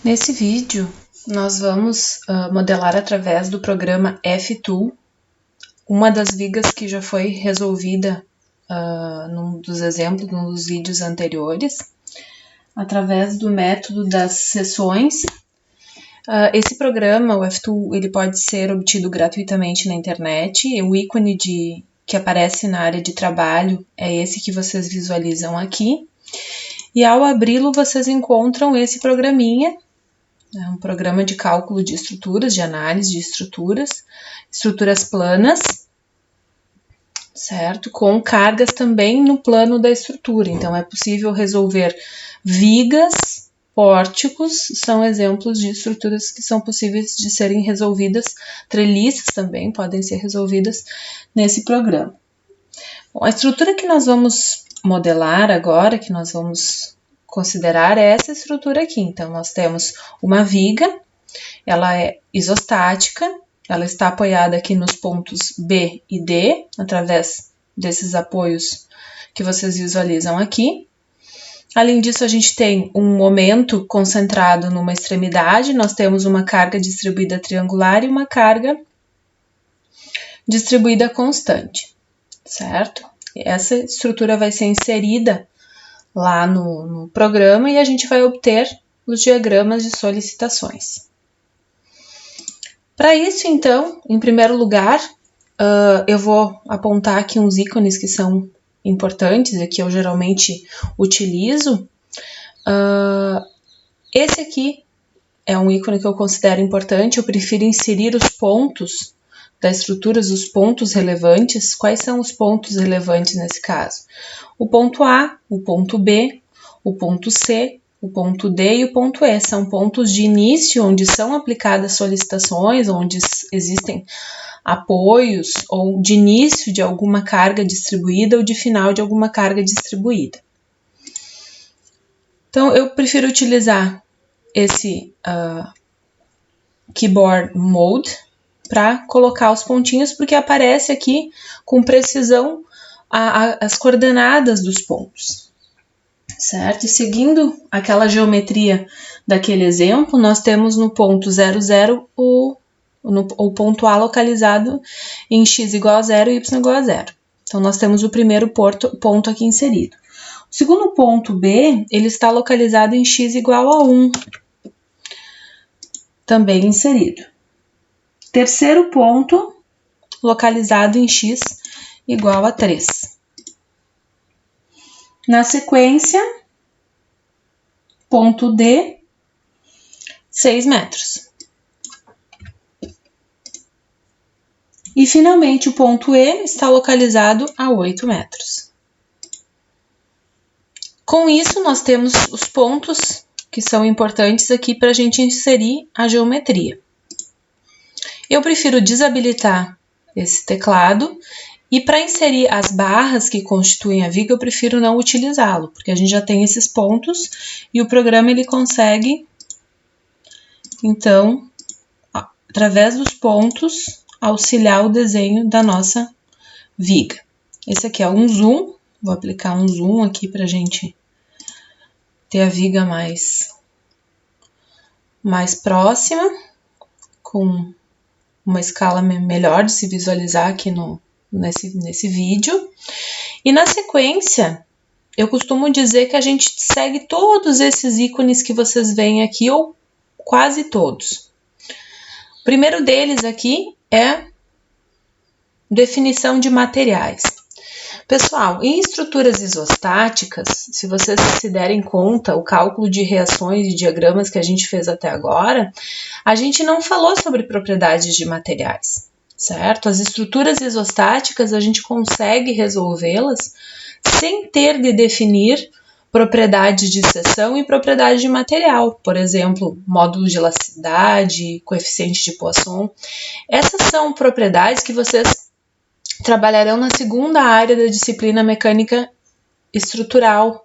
Nesse vídeo, nós vamos modelar através do programa F-Tool uma das vigas que já foi resolvida num dos exemplos, num dos vídeos anteriores, através do método das seções. Esse programa, o F-Tool, ele pode ser obtido gratuitamente na internet. O ícone que aparece na área de trabalho é esse que vocês visualizam aqui. E ao abri-lo, vocês encontram esse programinha. É um programa de cálculo de estruturas, de análise de estruturas planas, certo? Com cargas também no plano da estrutura. Então, é possível resolver vigas, pórticos, são exemplos de estruturas que são possíveis de serem resolvidas, treliças também podem ser resolvidas nesse programa. Bom, a estrutura que nós vamos modelar agora, que nós vamos considerar essa estrutura aqui. Então, nós temos uma viga, ela é isostática, ela está apoiada aqui nos pontos B e D, através desses apoios que vocês visualizam aqui. Além disso, a gente tem um momento concentrado numa extremidade, nós temos uma carga distribuída triangular e uma carga distribuída constante, certo? Essa estrutura vai ser inserida lá no programa e a gente vai obter os diagramas de solicitações. Para isso, então, em primeiro lugar, eu vou apontar aqui uns ícones que são importantes e que eu geralmente utilizo. Esse aqui é um ícone que eu considero importante, eu prefiro inserir os pontos da estrutura, os pontos relevantes. Quais são os pontos relevantes nesse caso? O ponto A, o ponto B, o ponto C, o ponto D e o ponto E. São pontos de início onde são aplicadas solicitações, onde existem apoios, ou de início de alguma carga distribuída ou de final de alguma carga distribuída. Então, eu prefiro utilizar esse Keyboard Mode para colocar os pontinhos, porque aparece aqui com precisão as coordenadas dos pontos, certo? E seguindo aquela geometria daquele exemplo, nós temos no ponto 00 o ponto A localizado em x igual a 0 e y igual a 0. Então, nós temos o primeiro ponto aqui inserido. O segundo ponto B, ele está localizado em x igual a 1, também inserido. Terceiro ponto, localizado em x igual a 3. Na sequência, ponto D, 6 metros. E, finalmente, o ponto E está localizado a 8 metros. Com isso, nós temos os pontos que são importantes aqui para a gente inserir a geometria. Eu prefiro desabilitar esse teclado e para inserir as barras que constituem a viga, eu prefiro não utilizá-lo, porque a gente já tem esses pontos e o programa ele consegue, então, através dos pontos, auxiliar o desenho da nossa viga. Esse aqui é um zoom, vou aplicar um zoom aqui para a gente ter a viga mais próxima, com uma escala melhor de se visualizar aqui nesse vídeo. E na sequência, eu costumo dizer que a gente segue todos esses ícones que vocês veem aqui, ou quase todos. O primeiro deles aqui é definição de materiais. Pessoal, em estruturas isostáticas, se vocês se derem conta, o cálculo de reações e diagramas que a gente fez até agora, a gente não falou sobre propriedades de materiais, certo? As estruturas isostáticas, a gente consegue resolvê-las sem ter de definir propriedades de seção e propriedades de material, por exemplo, módulo de elasticidade, coeficiente de Poisson. Essas são propriedades que vocês trabalharão na segunda área da disciplina mecânica estrutural,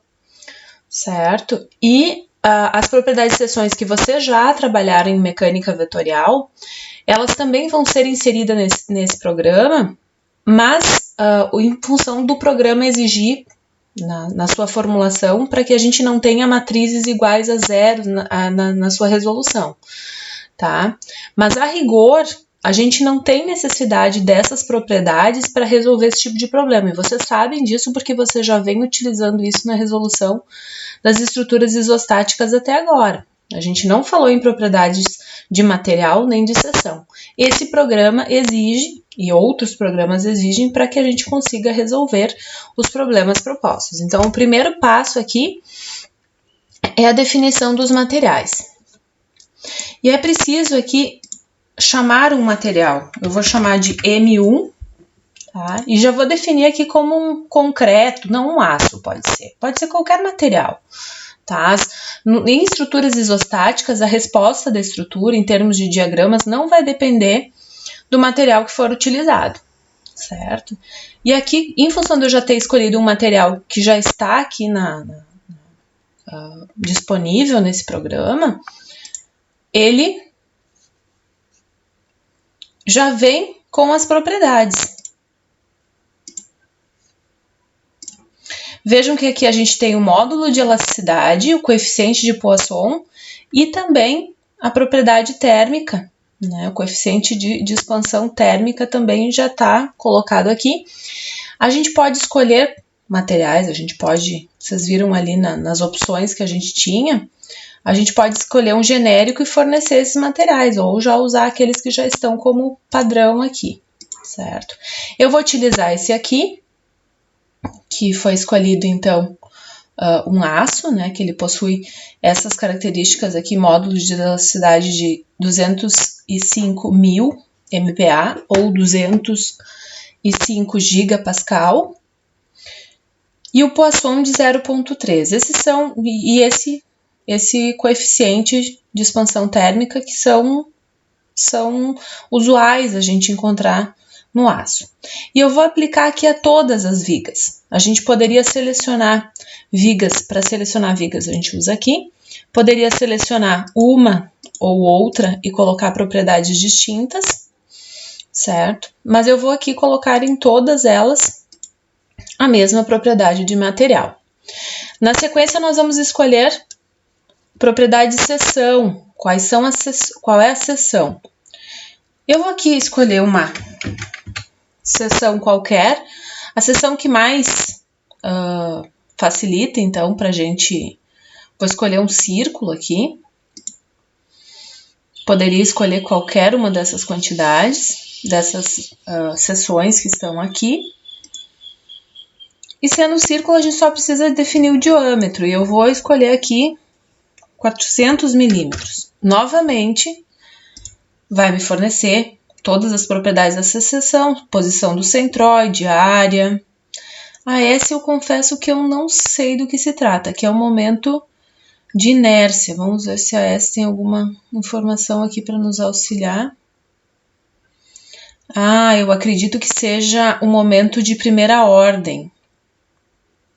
certo? E as propriedades de seções que vocês já trabalharam em mecânica vetorial, elas também vão ser inseridas nesse programa, mas em função do programa exigir na sua formulação, para que a gente não tenha matrizes iguais a zero na sua resolução, tá? Mas a rigor, a gente não tem necessidade dessas propriedades para resolver esse tipo de problema, e vocês sabem disso porque você já vem utilizando isso na resolução das estruturas isostáticas até agora. A gente não falou em propriedades de material nem de seção. Esse programa exige, e outros programas exigem, para que a gente consiga resolver os problemas propostos. Então, o primeiro passo aqui é a definição dos materiais. E é preciso aqui chamar um material. Eu vou chamar de M1, tá? E já vou definir aqui como um concreto, não um aço, pode ser qualquer material. Tá? Em estruturas isostáticas, a resposta da estrutura, em termos de diagramas, não vai depender do material que for utilizado, certo? E aqui, em função de eu já ter escolhido um material que já está aqui disponível nesse programa, ele já vem com as propriedades. Vejam que aqui a gente tem o módulo de elasticidade, o coeficiente de Poisson e também a propriedade térmica, né? O coeficiente de expansão térmica também já está colocado aqui. A gente pode escolher materiais, vocês viram ali nas opções que a gente tinha, a gente pode escolher um genérico e fornecer esses materiais, ou já usar aqueles que já estão como padrão aqui, certo? Eu vou utilizar esse aqui, que foi escolhido, então, um aço, né, que ele possui essas características aqui, módulo de elasticidade de 205.000 MPa ou 205 gigapascal, e o Poisson de 0,3. Esses são, e esse coeficiente de expansão térmica que são usuais a gente encontrar no aço. E eu vou aplicar aqui a todas as vigas. A gente poderia selecionar vigas, para selecionar vigas a gente usa aqui, poderia selecionar uma ou outra e colocar propriedades distintas, certo? Mas eu vou aqui colocar em todas elas a mesma propriedade de material. Na sequência, nós vamos escolher propriedade de seção. Qual é a seção? Eu vou aqui escolher uma seção qualquer, a seção que mais facilita, então, para a gente... Vou escolher um círculo aqui. Poderia escolher qualquer uma dessas quantidades, dessas seções que estão aqui. E sendo um círculo, a gente só precisa definir o diâmetro. E eu vou escolher aqui 400 milímetros. Novamente, vai me fornecer todas as propriedades dessa seção, posição do centroide, área. A S eu confesso que eu não sei do que se trata, que é o momento de inércia. Vamos ver se a S tem alguma informação aqui para nos auxiliar. Eu acredito que seja o momento de primeira ordem,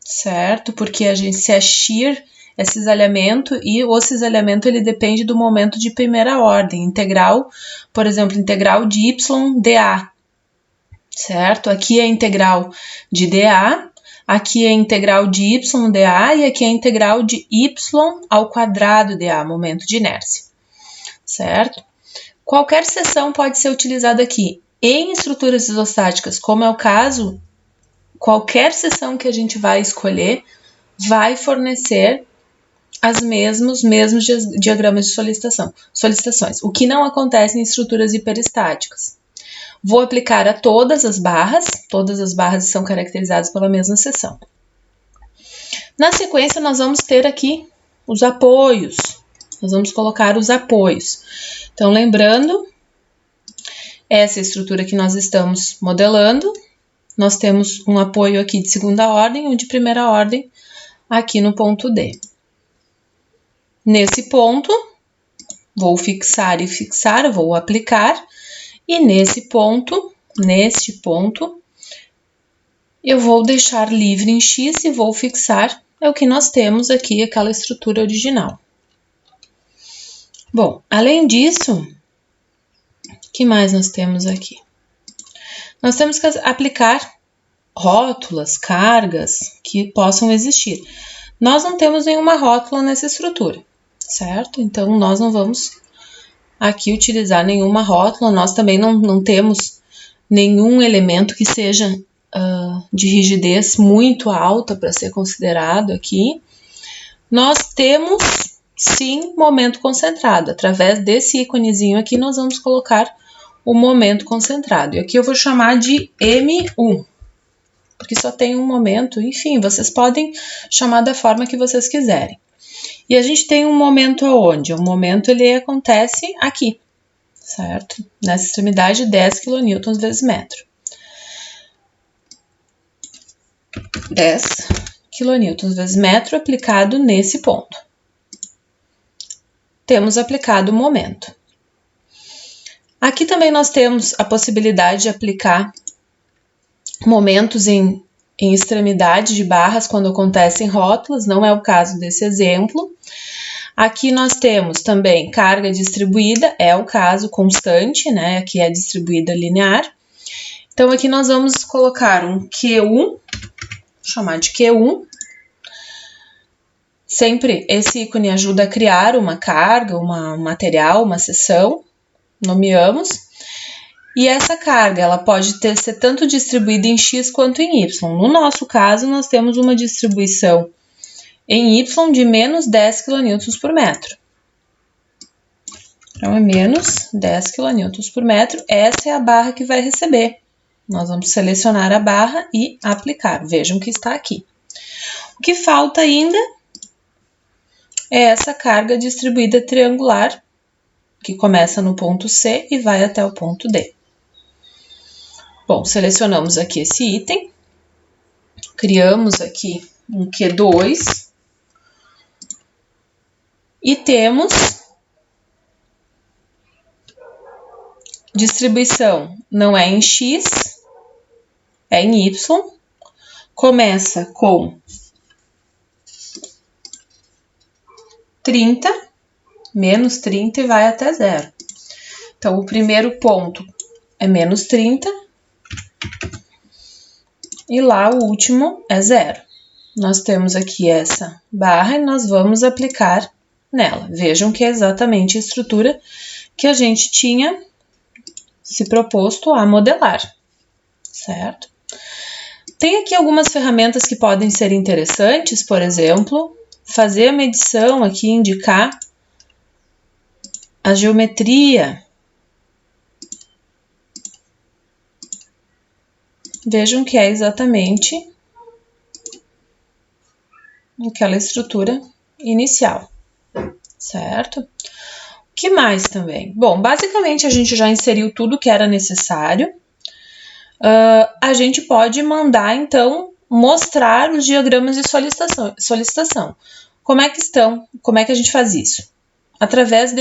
certo? Porque se é shear, é cisalhamento, e o cisalhamento ele depende do momento de primeira ordem. Integral, por exemplo, integral de y dA, certo? Aqui é integral de dA, aqui é integral de y dA e aqui é integral de y ao quadrado dA, momento de inércia, certo? Qualquer seção pode ser utilizada aqui. Em estruturas isostáticas, como é o caso, qualquer seção que a gente vai escolher vai fornecer os mesmos diagramas de solicitações, o que não acontece em estruturas hiperestáticas. Vou aplicar a todas as barras são caracterizadas pela mesma seção. Na sequência, nós vamos ter aqui os apoios, nós vamos colocar os apoios. Então, lembrando, essa é a estrutura que nós estamos modelando, nós temos um apoio aqui de segunda ordem e um de primeira ordem aqui no ponto D. Nesse ponto, vou fixar, vou aplicar, e neste ponto, eu vou deixar livre em X e vou fixar, é o que nós temos aqui, aquela estrutura original. Bom, além disso, o que mais nós temos aqui? Nós temos que aplicar rótulas, cargas que possam existir. Nós não temos nenhuma rótula nessa estrutura, certo? Então, nós não vamos aqui utilizar nenhuma rótula, nós também não temos nenhum elemento que seja de rigidez muito alta para ser considerado aqui. Nós temos, sim, momento concentrado. Através desse íconezinho aqui, nós vamos colocar o momento concentrado. E aqui eu vou chamar de M1, porque só tem um momento. Enfim, vocês podem chamar da forma que vocês quiserem. E a gente tem um momento aonde? O momento ele acontece aqui, certo? Nessa extremidade, 10 kN vezes metro. 10 kN vezes metro aplicado nesse ponto. Temos aplicado o momento. Aqui também nós temos a possibilidade de aplicar momentos em extremidade de barras quando acontecem rótulas, não é o caso desse exemplo. Aqui nós temos também carga distribuída, é o caso constante, né? Aqui é distribuída linear. Então, aqui nós vamos colocar um Q1, vou chamar de Q1. Sempre esse ícone ajuda a criar uma carga, um material, uma seção, nomeamos. E essa carga, ela pode ser tanto distribuída em X quanto em Y. No nosso caso, nós temos uma distribuição em Y de menos 10 kN por metro. Então, é menos 10 kN por metro. Essa é a barra que vai receber. Nós vamos selecionar a barra e aplicar. Vejam que está aqui. O que falta ainda é essa carga distribuída triangular, que começa no ponto C e vai até o ponto D. Bom, selecionamos aqui esse item, criamos aqui um Q2 e temos distribuição, não é em X, é em Y, começa com 30, menos 30 e vai até 0. Então, o primeiro ponto é menos 30 e lá o último é 0. Nós temos aqui essa barra e nós vamos aplicar nela. Vejam que é exatamente a estrutura que a gente tinha se proposto a modelar, certo? Tem aqui algumas ferramentas que podem ser interessantes, por exemplo, fazer a medição aqui, indicar a geometria. Vejam que é exatamente aquela estrutura inicial, certo? O que mais também? Bom, basicamente a gente já inseriu tudo que era necessário. A gente pode mandar, então, mostrar os diagramas de solicitação. Como é que estão? Como é que a gente faz isso? Através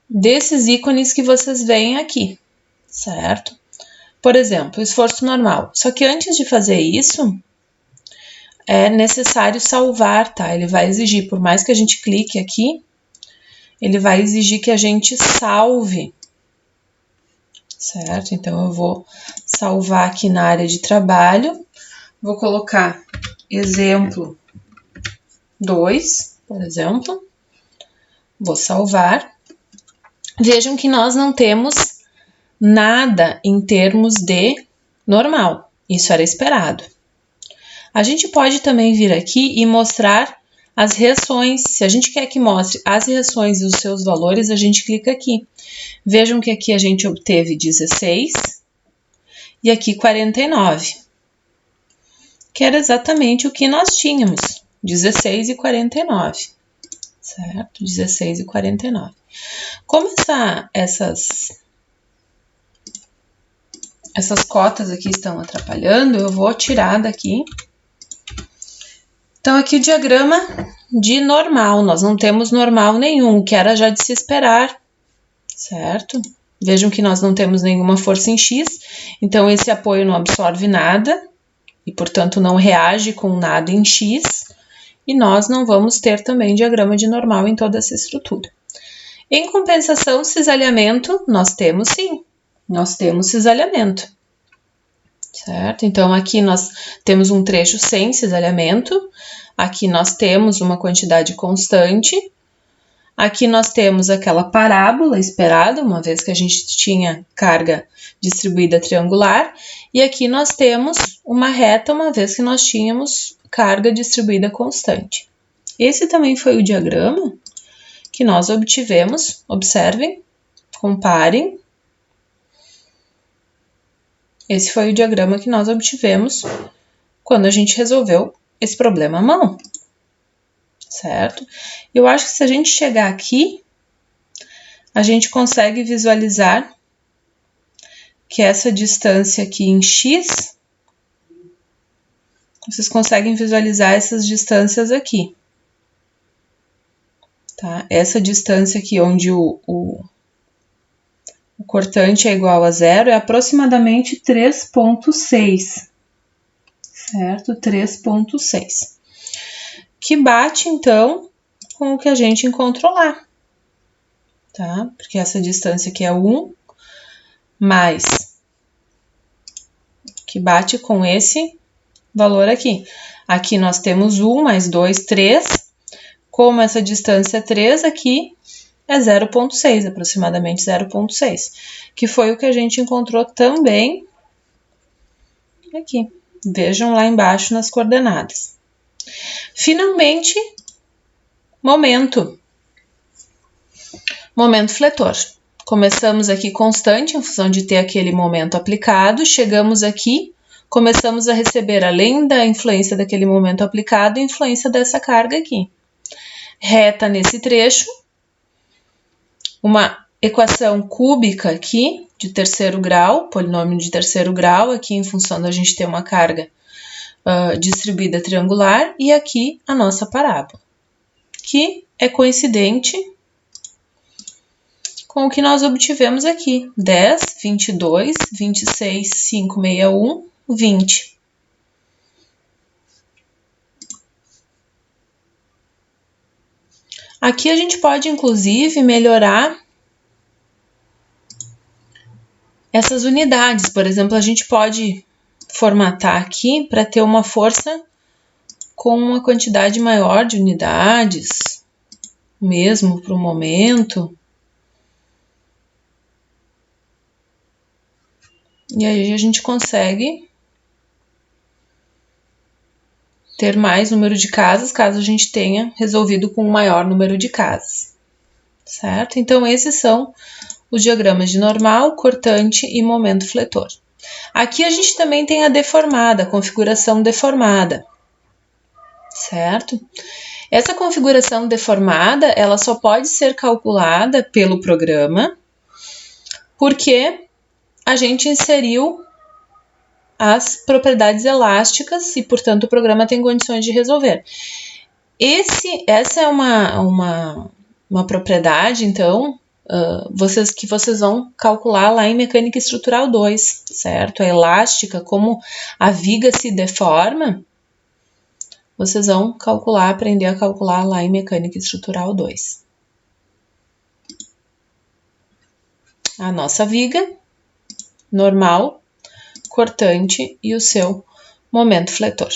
desses ícones que vocês veem aqui, certo? Por exemplo, esforço normal. Só que antes de fazer isso, é necessário salvar, tá? Ele vai exigir, por mais que a gente clique aqui, ele vai exigir que a gente salve, certo? Então, eu vou salvar aqui na área de trabalho, vou colocar exemplo 2, por exemplo, vou salvar. Vejam que nós não temos nada em termos de normal, isso era esperado. A gente pode também vir aqui e mostrar as reações. Se a gente quer que mostre as reações e os seus valores, a gente clica aqui. Vejam que aqui a gente obteve 16 e aqui 49, que era exatamente o que nós tínhamos, 16 e 49, certo? 16 e 49. Como essas cotas aqui estão atrapalhando, eu vou tirar daqui. Então, aqui o diagrama de normal, nós não temos normal nenhum, que era já de se esperar, certo? Vejam que nós não temos nenhuma força em X, então esse apoio não absorve nada e, portanto, não reage com nada em X, e nós não vamos ter também diagrama de normal em toda essa estrutura. Em compensação, cisalhamento, nós temos sim, nós temos cisalhamento, certo? Então, aqui nós temos um trecho sem cisalhamento, aqui nós temos uma quantidade constante, aqui nós temos aquela parábola esperada, uma vez que a gente tinha carga distribuída triangular, e aqui nós temos uma reta, uma vez que nós tínhamos carga distribuída constante. Esse também foi o diagrama que nós obtivemos, observem, comparem. Esse foi o diagrama que nós obtivemos quando a gente resolveu esse problema à mão, certo? Eu acho que se a gente chegar aqui, a gente consegue visualizar que essa distância aqui em x, vocês conseguem visualizar essas distâncias aqui, tá? Essa distância aqui onde o cortante é igual a zero é aproximadamente 3,6, certo? 3,6. Que bate, então, com o que a gente encontrou lá, tá? Porque essa distância aqui é 1, mais, que bate com esse valor aqui. Aqui nós temos 1 mais 2, 3. Como essa distância é 3, aqui é 0,6, aproximadamente 0,6, que foi o que a gente encontrou também aqui. Vejam lá embaixo nas coordenadas. Finalmente, momento fletor. Começamos aqui constante, em função de ter aquele momento aplicado, chegamos aqui, começamos a receber, além da influência daquele momento aplicado, a influência dessa carga aqui. Reta nesse trecho, uma equação cúbica aqui, de terceiro grau, polinômio de terceiro grau, aqui em função da gente ter uma carga distribuída triangular, e aqui a nossa parábola, que é coincidente com o que nós obtivemos aqui, 10, 22, 26, 561, 20. Aqui a gente pode, inclusive, melhorar essas unidades. Por exemplo, a gente pode formatar aqui para ter uma força com uma quantidade maior de unidades, mesmo para o momento. E aí a gente consegue ter mais número de casas, caso a gente tenha resolvido com um maior número de casas, certo? Então, esses são os diagramas de normal, cortante e momento fletor. Aqui a gente também tem a deformada, a configuração deformada, certo? Essa configuração deformada, ela só pode ser calculada pelo programa, porque a gente inseriu as propriedades elásticas e, portanto, o programa tem condições de resolver. Essa é uma propriedade, então, que vocês vão calcular lá em Mecânica Estrutural 2, certo? A elástica, como a viga se deforma, vocês vão aprender a calcular lá em Mecânica Estrutural 2. A nossa viga normal, cortante e o seu momento fletor.